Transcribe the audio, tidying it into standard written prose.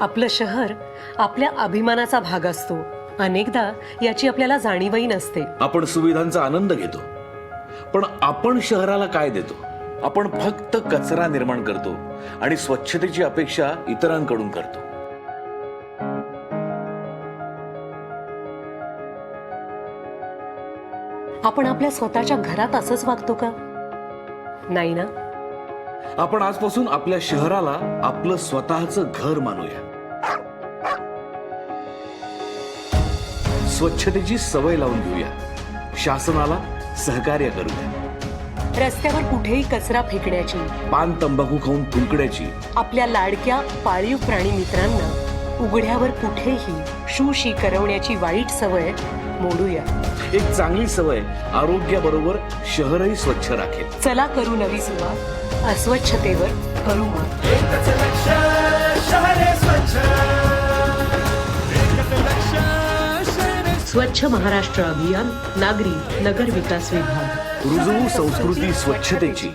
आपलं शहर आपल्या अभिमानाचा भाग असतो. अनेकदा याची आपल्याला जाणीवही नसते. आपण सुविधांचा आनंद घेतो, पण आपण शहराला काय देतो? आपण फक्त कचरा निर्माण करतो आणि स्वच्छतेची अपेक्षा इतरांकडून करतो. आपण आपल्या स्वतःच्या घरात असंच वागतो का? नाही ना. आपण आजपासून आपल्या शहराला आपलं स्वतःचं घर मानूया. स्वच्छतेची सवय लावून घेऊया. शासनाला सहकार्य करूया. रस्त्यावर कुठेही कचरा फेकण्याची, पान तंबाखू खाऊन थुंकण्याची, आपल्या लाडक्या पाळीव प्राणी मित्रांना उघड्यावर कुठेही शूशी करवण्याची वाईट सवय मोडूया. एक चांगली सवय आरोग्याबरोबर शहरही स्वच्छ राखेल. चला करू नवी सुरुवात. अस्वच्छतेवर करू मात. एकच लक्ष, शहरे स्वच्छ. एकच लक्ष, शहरे स्वच्छ महाराष्ट्र अभियान, नागरी नगर विकास विभाग. रुजवू संस्कृती स्वच्छतेची.